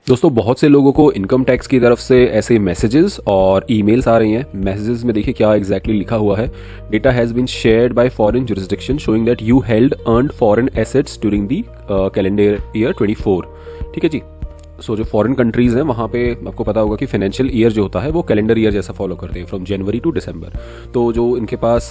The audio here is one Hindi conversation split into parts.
दोस्तों बहुत से लोगों को इनकम टैक्स की तरफ से ऐसे मैसेजेस और ईमेल्स आ रही हैं। मैसेजेस में देखिए क्या एग्जैक्टली लिखा हुआ है। Data has been shared by foreign jurisdiction showing that you held earned foreign assets during the calendar year 24। ठीक है जी। सो जो फॉरेन कंट्रीज़ हैं वहाँ पे आपको पता होगा कि फाइनेंशियल ईयर जो होता है वो कैलेंडर ईयर जैसा फॉलो करते हैं फ्रॉम जनवरी टू दिसंबर। तो जो इनके पास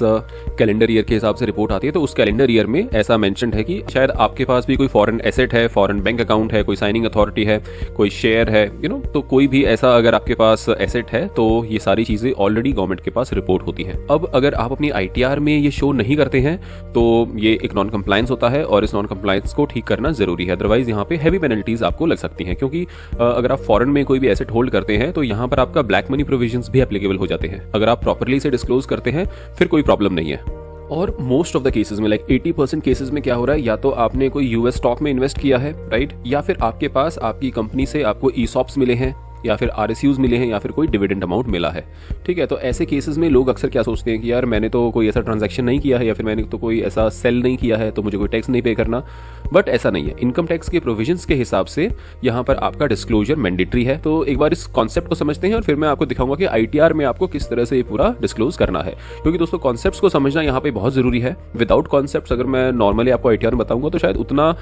कैलेंडर ईयर के हिसाब से रिपोर्ट आती है तो उस कैलेंडर ईयर में ऐसा मेंशन्ड है कि शायद आपके पास भी कोई फॉरेन एसेट है, फॉरेन बैंक अकाउंट है, कोई साइनिंग अथॉरिटी है, कोई शेयर है, तो कोई भी ऐसा अगर आपके पास एसेट है तो ये सारी चीज़ें ऑलरेडी गवर्नमेंट के पास रिपोर्ट होती हैं। अब अगर आप अपनी ITR में ये शो नहीं करते हैं तो ये एक नॉन कंप्लायंस होता है और इस नॉन कंप्लायंस को ठीक करना जरूरी है। अदरवाइज यहाँ पे हैवी पेनल्टीज आपको लग सकती हैं, क्योंकि अगर आप फॉरेन में कोई भी एसेट होल्ड करते हैं तो यहाँ पर आपका ब्लैक मनी प्रोविजंस भी एप्लीकेबल हो जाते हैं। अगर आप प्रॉपर्ली से डिस्क्लोज करते हैं फिर कोई प्रॉब्लम नहीं है। और मोस्ट ऑफ द केसेस में लाइक 80% केसेस में क्या हो रहा है, या तो आपने कोई यूएस स्टॉक में इन्वेस्ट किया है, राइट, या फिर आपके पास आपकी कंपनी से आपको ESOPs मिले हैं, या फिर RSUs मिले हैं, या फिर कोई डिविडेंड अमाउंट मिला है। ठीक है, तो ऐसे केसेस में लोग अक्सर क्या सोचते हैं कि यार मैंने तो कोई ऐसा ट्रांजैक्शन नहीं किया है, या फिर मैंने तो कोई ऐसा सेल नहीं किया है, तो मुझे कोई टैक्स नहीं पे करना। बट ऐसा नहीं है। इनकम टैक्स के प्रोविजंस के हिसाब से यहाँ पर आपका डिस्क्लोजर मैंडेटरी है। तो एक बार इस कॉन्सेप्ट को समझते हैं और फिर मैं आपको दिखाऊंगा कि ITR में आपको किस तरह से ये पूरा डिस्क्लोज करना है, क्योंकि दोस्तों कॉन्सेप्ट्स को समझना यहाँ पे बहुत जरूरी है। विदाउट कॉन्सेप्ट्स अगर मैं नॉर्मली आपको ITR में बताऊंगा तो शायद उतना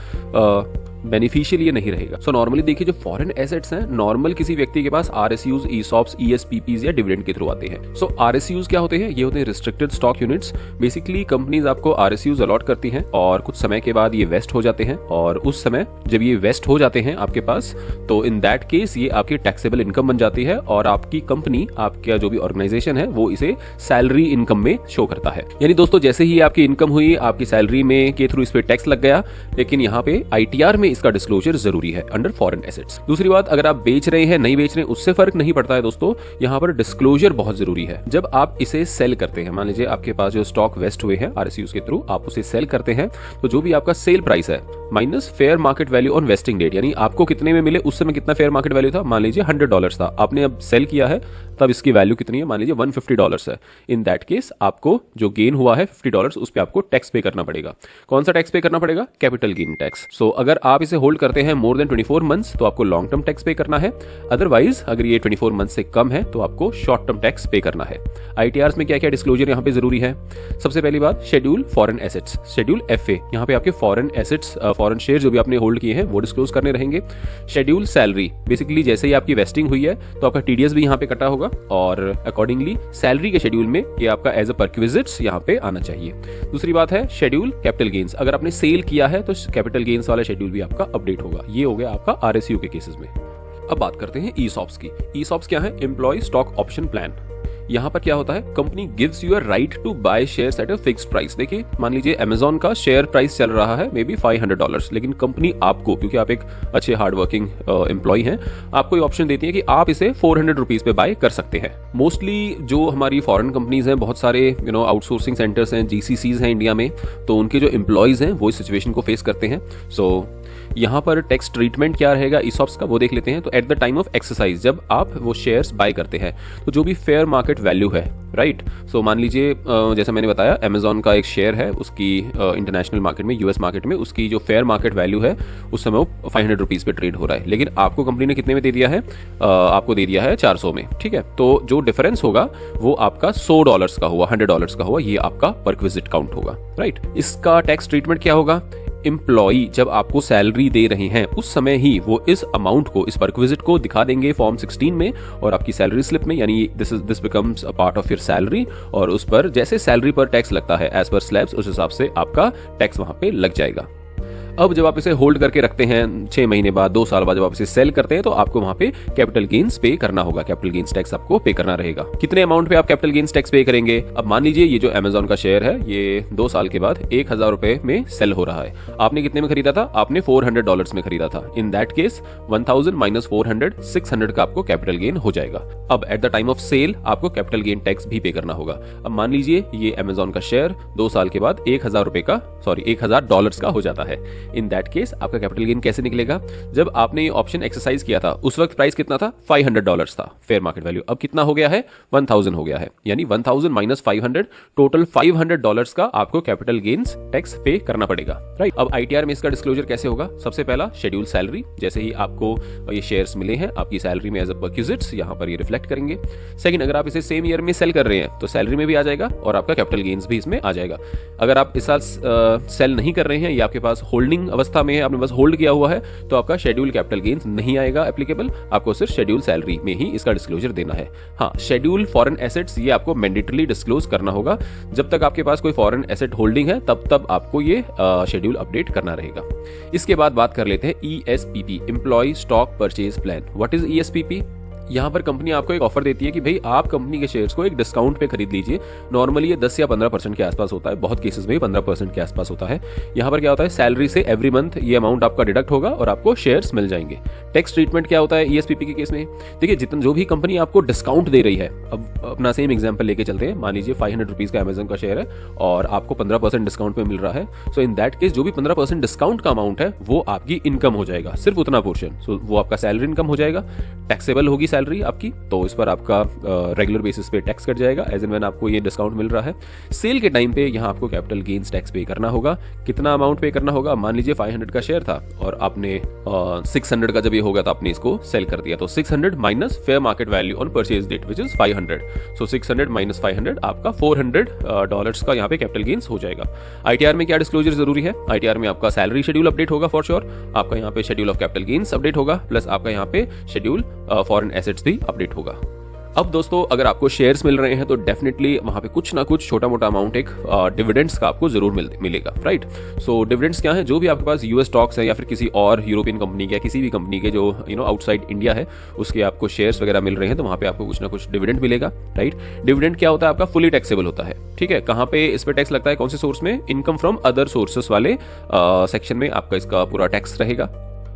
बेनिफिशियल ये नहीं रहेगा। सो नॉर्मली देखिए जो फॉरेन एसेट्स हैं नॉर्मल किसी व्यक्ति के पास RSUs, ESOPs, ESPPs या डिविडेंड के थ्रू आते हैं। सो RSUs क्या होते हैं? ये होते हैं restricted stock units. Basically companies आपको RSUs अलॉट करती हैं और कुछ समय के बाद ये वेस्ट हो जाते हैं, और उस समय जब ये वेस्ट हो जाते हैं आपके पास तो इन दैट केस ये आपकी टैक्सेबल इनकम बन जाती है और आपकी कंपनी, आपका जो भी ऑर्गेनाइजेशन है वो इसे सैलरी इनकम में शो करता है। यानी दोस्तों जैसे ही आपकी इनकम हुई आपकी सैलरी में के थ्रू इस पे टैक्स लग गया, लेकिन यहाँ पे ITR में इसका डिस्क्लोजर जरूरी है अंडर फॉरेन एसेट्स। दूसरी बात, अगर आप बेच रहे हैं नहीं बेच रहे हैं उससे फर्क नहीं पड़ता है दोस्तों, यहाँ पर डिस्क्लोजर बहुत जरूरी है। जब आप इसे सेल करते हैं, मान लीजिए आपके पास जो स्टॉक वेस्ट हुए हैं RSUs के थ्रू, आप उसे सेल करते हैं तो जो भी आपका सेल प्राइस है minus fair market value on vesting date, यानी आपको कितने में मिले उस समय कितना फेयर मार्केट वैल्यू था, मान लीजिए $100 था, आपने अब सेल किया है तब इसकी वैल्यू कितनी है, मान लीजिए $150 है। इन दैट केस आपको जो गेन हुआ है $50 उस पर आपको टैक्स पे करना पड़ेगा। कौन सा टैक्स पे करना पड़ेगा? Capital gain tax. सो अगर आप इसे होल्ड करते हैं मोर देन 24 मंथ्स तो आपको लॉन्ग टर्म टैक्स पे करना है। अदरवाइज अगर ये 24 मंथ से कम है तो आपको शॉर्ट टर्म टैक्स पे करना है। ITRs में क्या क्या डिस्क्लोजर यहाँ पे जरूरी है? सबसे पहली बात, schedule foreign assets, schedule FA, यहाँ पे आपके फॉरेन एसेट्स, फॉरेन शेयर जो भी आपने होल्ड किए हैं वो डिस्क्लोज करने रहेंगे। शेड्यूल सैलरी, बेसिकली जैसे ही आपकी वेस्टिंग हुई है तो आपका TDS भी यहाँ पे कटा होगा और अकॉर्डिंगली सैलरी के शेड्यूल में ये आपका एज अ परक्विजिट्स यहाँ पे आना चाहिए। दूसरी बात है शेड्यूल कैपिटल गेन्स, अगर आपने सेल किया है तो कैपिटल गेन्स वाला शेड्यूल भी आपका अपडेट होगा। ये हो गया आपका RSU के केसेस में। अब बात करते हैं ESOPs की। ESOPs क्या है? Employee stock option plan. यहाँ पर क्या होता है? Company gives you a right to buy shares at a fixed price. देखिए मान लीजिए Amazon का शेयर प्राइस चल रहा है मे बी $500, लेकिन कंपनी आपको, क्योंकि आप एक अच्छे हार्ड वर्किंग एम्प्लॉय हैं, आपको ये ऑप्शन देती है कि आप इसे $400 पे बाय कर सकते हैं। मोस्टली जो हमारी फॉरेन कंपनीज हैं, बहुत सारे आउटसोर्सिंग सेंटर्स हैं, GCCs हैं इंडिया में, तो उनके जो एम्प्लॉयज हैं वो इस सिचुएशन को फेस करते हैं। सो यहाँ पर टैक्स ट्रीटमेंट क्या रहेगा ESOPs का वो देख लेते हैं। तो eight the time of exercise जब आप वो शेयर्स बाय करते हैं तो जो भी फेयर मार्केट वैल्यू है, राइट, सो मान लीजिए जैसा मैंने बताया Amazon का एक शेयर है, उसकी इंटरनेशनल मार्केट में, US मार्केट में उसकी जो फेयर मार्केट वैल्यू है उस समय वो $500 पे ट्रेड हो रहा है, लेकिन आपको कंपनी ने कितने में दे दिया है? आपको दे दिया है 400 में। ठीक है, तो जो डिफरेंस होगा वो आपका $100 का हुआ, $100 का हुआ, ये आपका परक्विजिट काउंट होगा, राइट। इसका टैक्स ट्रीटमेंट क्या होगा? एम्प्लॉई जब आपको सैलरी दे रहे हैं उस समय ही वो इस अमाउंट को, इस परक्विजिट को दिखा देंगे फॉर्म 16 में और आपकी सैलरी स्लिप में, यानी this becomes a part of your salary, और उस पर जैसे सैलरी पर टैक्स लगता है एज पर स्लैब्स, उस हिसाब से आपका टैक्स वहां पे लग जाएगा। अब जब आप इसे होल्ड करके रखते हैं 6 महीने बाद, 2 साल बाद जब आप इसे सेल करते हैं तो आपको वहां पे कैपिटल गेन्स पे करना होगा, कैपिटल गेन्स टैक्स आपको पे करना रहेगा। कितने अमाउंट पे आप कैपिटल गेन्स टैक्स पे करेंगे? अब मान लीजिए ये जो Amazon का शेयर है ये 2 साल के बाद $1000 में सेल हो रहा है। आपने कितने में खरीदा था? आपने $400 में खरीदा था। इन दैट केस 1000 माइनस 400, 600 का आपको कैपिटल गेन हो जाएगा। अब at the time of sale आपको कैपिटल गेन टैक्स भी पे करना होगा। अब मान लीजिए ये Amazon का शेयर 2 साल के बाद $1000 का हो जाता है। इन दैट केस आपका कैपिटल गेन कैसे निकलेगा? जब आपने ये ऑप्शन एक्सरसाइज किया था उस वक्त प्राइस कितना था? $500 था फेयर मार्केट वैल्यू। अब कितना हो गया है? 1000 हो गया है, यानी 1000 माइनस 500, टोटल $500 का आपको कैपिटल गेन्स टैक्स पे करना पड़ेगा, राइट। अब आईटीआर में इसका डिस्क्लोजर कैसे होगा? सबसे पहला शेड्यूल सैलरी, जैसे ही आपको ये शेयर्स मिले हैं आपकी सैलरी में एज अ परक्विजिट्स यहां पर ये रिफ्लेक्ट करेंगे। सेकंड, अगर आप इसे सेम ईयर में सेल कर रहे हैं तो सैलरी में भी आ जाएगा और आपका कैपिटल गेन्स भी इसमें आ जाएगा। अगर आप इस साल सेल नहीं कर रहे हैं या आपके पास होल्डिंग अवस्था में है, आपने बस होल्ड किया हुआ है, तो आपका शेड्यूल कैपिटल गेन्स नहीं आएगा एप्लीकेबल, आपको सिर्फ शेड्यूल सैलरी में ही इसका डिस्क्लोजर देना है। हाँ, शेड्यूल फॉरेन एसेट्स ये आपको मैंडेटरी डिस्क्लोज करना होगा। जब तक आपके पास कोई फॉरेन एसेट होल्डिंग है तब आपको ये शेड्यूल अपडेट करना रहेगा। इसके बाद बात कर लेते हैं ESPP, employee stock purchase plan. What is ESPP? यहाँ पर कंपनी आपको एक ऑफर देती है कि भाई आप कंपनी के शेयर्स को एक डिस्काउंट पे खरीद लीजिए। नॉर्मली ये 10 या 15% के आसपास होता है, बहुत केसेस में 15% के आसपास होता है। यहाँ पर क्या होता है, सैलरी से एवरी मंथ ये अमाउंट आपका डिडक्ट होगा और आपको शेयर्स मिल जाएंगे। टैक्स ट्रीटमेंट क्या होता है ESPP के केस में? देखिए, जितना जो भी कंपनी आपको डिस्काउंट दे रही है, अब अपना सेम एग्जाम्पल लेके चलते हैं। मान लीजिए 500 रुपीज का अमेजन का शेयर है और आपको 15% डिस्काउंट पे मिल रहा है। सो इन दैट केस जो भी 15% डिस्काउंट का अमाउंट है वो आपकी इनकम हो जाएगा, सिर्फ उतना पोर्शन। सो वो आपका सैलरी इनकम हो जाएगा, टैक्सेबल होगी सैलरी आपकी, तो इस पर आपका रेगुलर बेसिस पे टैक्स कट जाएगा एज एंड व्हेन आपको ये डिस्काउंट मिल रहा है। सेल के टाइम पे यहाँ आपको कैपिटल गेन्स टैक्स पे करना होगा। कितना अमाउंट पे करना होगा? मान लीजिए 500 का शेयर था और आपने 600 का जब ये होगा तो आपने इसको सेल कर दिया, तो 600 minus fair market value on purchase date which is 500। So 600 minus 500 आपका $400 का यहाँ पे कैपिटल गेन्स हो जाएगा। आईटीआर में क्या डिस्क्लोजर जरूरी है? आईटीआर में आपका सैलरी शेड्यूल अपडेट होगा फॉर श्योर, आपका यहाँ पे schedule of capital gains update होगा, प्लस आपका यहाँ पे शेड्यूल फॉरेन एसेट्स भी अपडेट होगा। अब दोस्तों, अगर आपको शेयर्स मिल रहे हैं तो डेफिनेटली वहां पे कुछ ना कुछ छोटा मोटा अमाउंट एक डिविडेंड्स का आपको जरूर मिलेगा, राइट। सो डिविडेंड्स क्या है? जो भी आपके पास यूएस स्टॉक्स है या फिर किसी और यूरोपियन कंपनी के, किसी भी कंपनी के जो आउटसाइड इंडिया है उसके आपको शेयर्स वगैरह मिल रहे हैं तो वहां पे आपको कुछ ना कुछ डिविडेंड मिलेगा, राइट। डिविडेंड क्या होता है? आपका फुली टैक्सेबल होता है, ठीक है। कहाँ पे इस पे टैक्स लगता है? कौन से सोर्स में? इनकम फ्रॉम अदर सोर्सेस वाले सेक्शन में आपका इसका पूरा टैक्स रहेगा।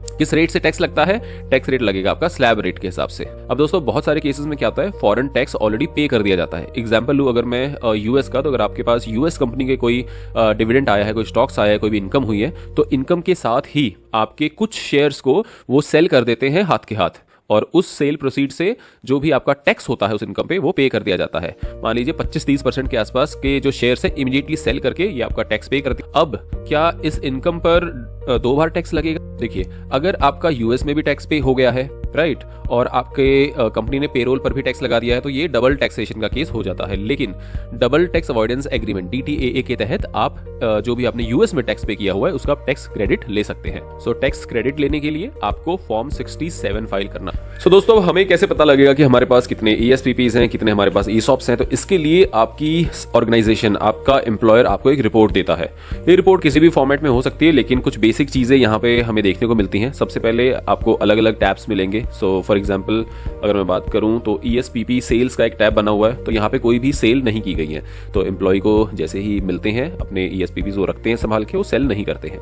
किस रेट से टैक्स लगता है? टैक्स रेट लगेगा आपका स्लैब रेट के हिसाब से। अब दोस्तों, बहुत सारे केसेस में क्या होता है, फॉरेन टैक्स ऑलरेडी पे कर दिया जाता है। एग्जांपल लूं अगर मैं यूएस का, तो अगर आपके पास यूएस कंपनी के कोई डिविडेंड आया है, कोई स्टॉक्स आया है, कोई भी इनकम हुई है, तो इनकम के साथ ही आपके कुछ शेयर्स को वो सेल कर देते हैं हाथ के हाथ, और उस सेल प्रोसीड से जो भी आपका टैक्स होता है उस इनकम पे वो पे कर दिया जाता है। मान लीजिए 25-30% के आसपास के जो शेयर्स है इमीडिएटली सेल करके ये आपका टैक्स पे कर दिया। अब क्या इस इनकम पर 2 बार टैक्स लगेगा? देखिए, अगर आपका यूएस में भी टैक्स पे हो गया है, राइट, और आपके कंपनी ने पेरोल पर भी टैक्स लगा दिया है, तो ये डबल टैक्सेशन का केस हो जाता है। लेकिन double tax avoidance agreement DTAA के तहत आप जो भी आपने यूएस में टैक्स पे किया हुआ है उसका टैक्स क्रेडिट ले सकते हैं। सो टैक्स क्रेडिट लेने के लिए आपको फॉर्म 67 फाइल करना। सो दोस्तों, हमें कैसे पता लगेगा कि हमारे पास कितने ESPPs हैं, कितने हमारे पास ESOPs हैं? तो इसके लिए आपकी ऑर्गेनाइजेशन, आपका एम्प्लॉयर आपको एक रिपोर्ट देता है। ये रिपोर्ट किसी भी फॉर्मेट में हो सकती है, लेकिन कुछ बेसिक चीजें यहाँ पे हमें देखने को मिलती हैं। सबसे पहले आपको अलग अलग टैब्स मिलेंगे। सो फॉर एग्जांपल अगर मैं बात करूं तो ESPP सेल्स का एक टैब बना हुआ है, तो यहाँ पे कोई भी सेल नहीं की गई है, तो एम्प्लॉय को जैसे ही मिलते हैं अपने ESPPs वो रखते हैं संभाल के, वो सेल नहीं करते हैं।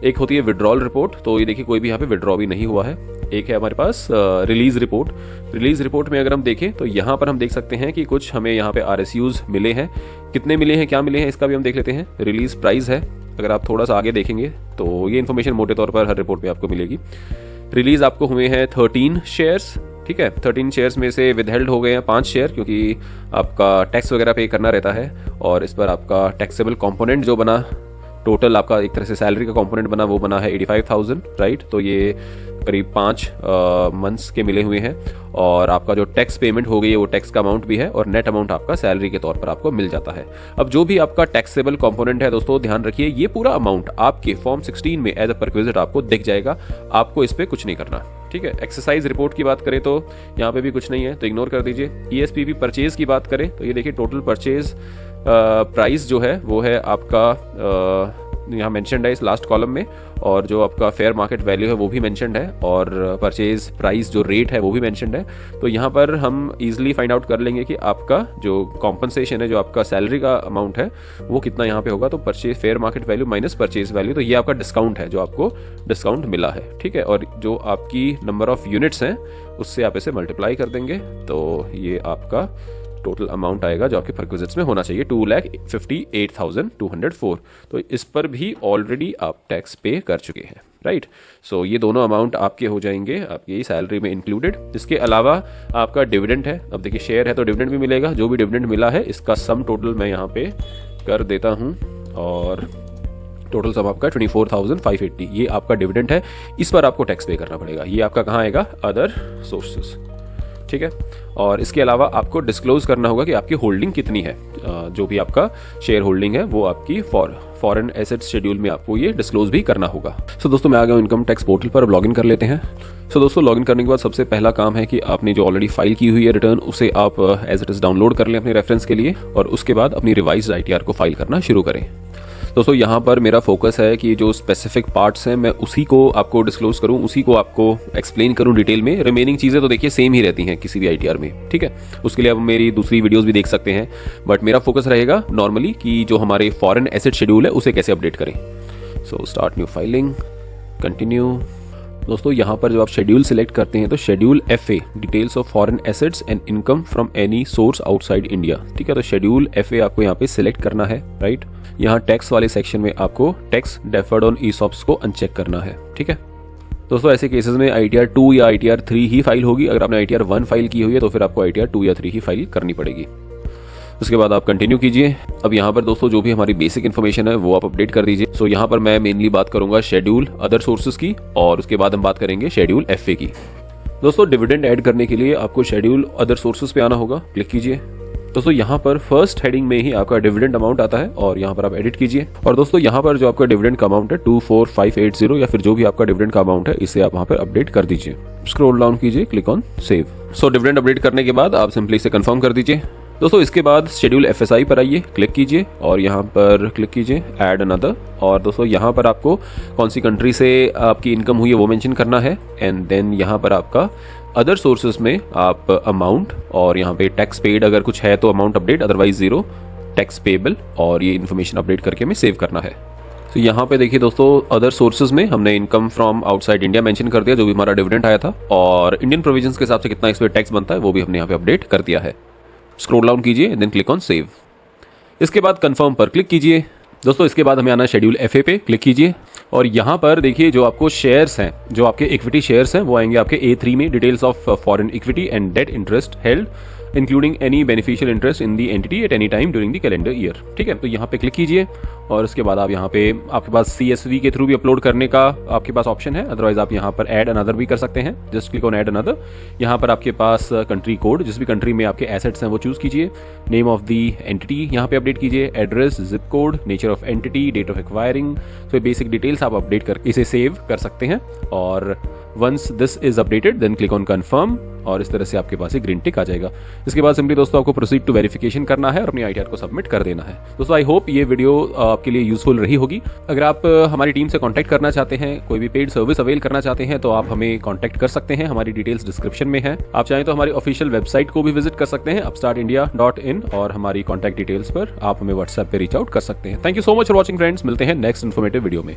एक होती है विड्रॉल रिपोर्ट, तो ये देखिए कोई भी यहाँ पे विड्रॉ भी नहीं हुआ है। एक है हमारे पास रिलीज रिपोर्ट। रिलीज रिपोर्ट में अगर हम देखें तो यहाँ पर हम देख सकते हैं कि कुछ हमें यहाँ पे RSUs मिले हैं। कितने मिले हैं, क्या मिले हैं, इसका भी हम देख लेते हैं। रिलीज प्राइस है, अगर आप थोड़ा सा आगे देखेंगे तो ये इन्फॉर्मेशन मोटे तौर पर हर रिपोर्ट पे आपको मिलेगी। रिलीज आपको हुए हैं 13 शेयर्स, ठीक है। 13 शेयर्स में से विदहेल्ड हो गए हैं 5 शेयर, क्योंकि आपका टैक्स वगैरह पे करना रहता है, और इस पर आपका टैक्सेबल कंपोनेंट जो बना, टोटल आपका एक तरह से सैलरी का कंपोनेंट बना, वो बना है 85,000, राइट। तो ये करीब 5 मंथ्स के मिले हुए हैं, और आपका जो टैक्स पेमेंट हो गई है वो टैक्स का अमाउंट भी है, और नेट अमाउंट आपका सैलरी के तौर पर आपको मिल जाता है। अब जो भी आपका टैक्सेबल कंपोनेंट है दोस्तों, ध्यान रखिए ये पूरा अमाउंट आपके फॉर्म 16 में एज अ परक्विजिट आपको दिख जाएगा, आपको इस पर कुछ नहीं करना, ठीक है। एक्सरसाइज रिपोर्ट की बात करें तो यहाँ पे भी कुछ नहीं है, तो इग्नोर कर दीजिए। ESPP परचेज की बात करें तो ये देखिए टोटल परचेज प्राइस जो है वो है आपका यहाँ मेंशन्ड है इस लास्ट कॉलम में, और जो आपका फेयर मार्केट वैल्यू है वो भी मेंशन्ड है, और परचेज प्राइस जो रेट है वो भी मेंशन्ड है। तो यहाँ पर हम इजीली फाइंड आउट कर लेंगे कि आपका जो कॉम्पनसेशन है, जो आपका सैलरी का अमाउंट है वो कितना यहाँ पे होगा। तो purchase fair market value minus purchase value, तो ये आपका डिस्काउंट है जो आपको डिस्काउंट मिला है, ठीक है। और जो आपकी नंबर ऑफ यूनिट्स हैं उससे आप इसे मल्टीप्लाई कर देंगे, तो ये आपका टोटल अमाउंट आएगा जो आपके परक्विजिट्स में होना चाहिए 2,58,204। तो इस पर भी ऑलरेडी आप टैक्स पे कर चुके हैं, राइट। सो ये दोनों अमाउंट आपके हो जाएंगे आपकी सैलरी में इंक्लूडेड। इसके अलावा आपका डिविडेंड है, अब देखिए शेयर है तो डिविडेंड भी मिलेगा। जो भी डिविडेंड मिला है इसका सम टोटल मैं यहाँ पे कर देता हूँ और टोटल सम आपका 24,580 ये आपका डिविडेंड है। इस पर आपको टैक्स पे करना पड़ेगा। ये आपका कहाँ आएगा, अदर सोर्सेस, ठीक है। और इसके अलावा आपको डिस्क्लोज करना होगा कि आपकी होल्डिंग कितनी है। जो भी आपका शेयर होल्डिंग है वो आपकी फॉरेन एसेट्स शेड्यूल में आपको ये डिस्क्लोज भी करना होगा। सो दोस्तों मैं आ गया हूं इनकम टैक्स पोर्टल पर। अब लॉगिन कर लेते हैं। सो दोस्तों लॉगिन करने के बाद सबसे पहला काम है कि आपने जो ऑलरेडी फाइल की हुई है रिटर्न उसे आप एज इट इज डाउनलोड कर लें अपने रेफरेंस के लिए, और उसके बाद अपनी रिवाइज्ड ITR को फाइल करना शुरू करें। दोस्तों यहाँ पर मेरा फोकस है कि जो स्पेसिफिक पार्ट्स हैं मैं उसी को आपको डिस्क्लोज करूँ, उसी को आपको एक्सप्लेन करूँ डिटेल में। रिमेनिंग चीज़ें तो देखिए सेम ही रहती हैं किसी भी ITR में, ठीक है। उसके लिए आप मेरी दूसरी वीडियोस भी देख सकते हैं, बट मेरा फोकस रहेगा नॉर्मली कि जो हमारे फॉरेन एसेट शेड्यूल है उसे कैसे अपडेट करें। So start new filing, continue. दोस्तों यहाँ पर जब आप शेड्यूल सिलेक्ट करते हैं तो schedule FA details of foreign assets and income from any source outside India, ठीक है। तो शेड्यूल FA आपको यहाँ पे सिलेक्ट करना है, राइट। यहाँ टैक्स वाले सेक्शन में आपको टैक्स डेफर्ड ऑन ESOPs को अनचेक करना है, ठीक है। दोस्तों ऐसे केसेस में ITR 2 या ITR 3 ही फाइल होगी। अगर आपने ITR 1 फाइल की हुई है तो फिर आपको ITR 2 या 3 ही फाइल करनी पड़ेगी। उसके बाद आप कंटिन्यू कीजिए। अब यहाँ पर दोस्तों जो भी हमारी बेसिक इन्फॉर्मेशन है वो आप अपडेट कर दीजिए। सो यहाँ पर मैं मेनली बात करूंगा शेड्यूल अदर सोर्सेज की, और उसके बाद हम बात करेंगे शेड्यूल FA की। दोस्तों डिविडेंड ऐड करने के लिए आपको शेड्यूल अदर सोर्सेज पे आना होगा, क्लिक कीजिए। दोस्तों यहाँ पर फर्स्ट हेडिंग में ही आपका डिविडेंड अमाउंट आता है और यहाँ पर आप एडिट कीजिए। और दोस्तों यहाँ पर जो आपका डिविडेंड का अमाउंट है 24,580 या फिर जो भी आपका डिविडेंड का अमाउंट है इसे आप वहाँ पर अपडेट कर दीजिए। स्क्रॉल डाउन कीजिए, click on save. So dividend update करने के बाद आप सिंपली इसे कंफर्म कर दीजिए। दोस्तों इसके बाद शेड्यूल FSI पर आइए, क्लिक कीजिए और यहाँ पर क्लिक कीजिए ऐड अनदर। और दोस्तों यहाँ पर आपको कौन सी कंट्री से आपकी इनकम हुई है वो मेंशन करना है। एंड देन यहाँ पर आपका अदर सोर्सेज में आप अमाउंट और यहाँ पे टैक्स पेड अगर कुछ है तो amount update, otherwise 0 tax payable, और ये इन्फॉर्मेशन अपडेट करके हमें सेव करना है। तो यहाँ पे देखिए दोस्तों अदर सोर्सेज में हमने income from outside India mention कर दिया, जो भी हमारा डिविडेंड आया था, और इंडियन प्रोविजंस के हिसाब से कितना इस पर टैक्स बनता है वो भी हमने यहाँ पे अपडेट कर दिया है। स्क्रॉल डाउन कीजिए, देन क्लिक ऑन सेव। इसके बाद कंफर्म पर क्लिक कीजिए। दोस्तों इसके बाद हमें आना शेड्यूल FA पे, क्लिक कीजिए और यहाँ पर देखिए जो आपको शेयर्स हैं, जो आपके इक्विटी शेयर्स हैं वो आएंगे आपके A3 में, details of foreign equity and debt interest held including any beneficial interest in the entity at any time during the calendar year, ठीक है। तो यहाँ पे क्लिक कीजिए और उसके बाद आप यहाँ पे आपके पास CSV के थ्रू भी अपलोड करने का आपके पास ऑप्शन है, अदरवाइज आप यहाँ पर ऐड अनदर भी कर सकते हैं। Just click on add another. यहाँ पर आपके पास कंट्री कोड, जिस भी कंट्री में आपके एसेट्स हैं वो चूज कीजिए। नेम ऑफ दी एंटिटी यहाँ पे अपडेट कीजिए, address, zip code, nature of entity, date of acquiring. तो बेसिक डिटेल्स आप अपडेट करके इसे सेव कर सकते हैं। और once this is updated then click on confirm, और इस तरह से आपके पास एक ग्रीन टिक आ जाएगा। इसके बाद सिंपली दोस्तों आपको प्रोसीड टू वेरिफिकेशन करना है और अपनी ITR को सबमिट कर देना है। दोस्तों आई होप ये वीडियो आपके लिए यूजफुल रही होगी। अगर आप हमारी टीम से कांटेक्ट करना चाहते हैं, कोई भी पेड सर्विस अवेल करना चाहते हैं, तो आप हमें कांटेक्ट कर सकते हैं। हमारी डिटेल्स डिस्क्रिप्शन में है। आप चाहें तो हमारी ऑफिशियल वेबसाइट को भी विजिट कर सकते हैं upstartindia.in, और हमारी कॉन्टैक्ट डिटेल्स पर आप हमें व्हाट्सएप पे रीच आउट कर सकते हैं। Thank you so much for watching friends. मिलते हैं नेक्स्ट इन्फॉर्मेटिव वीडियो में।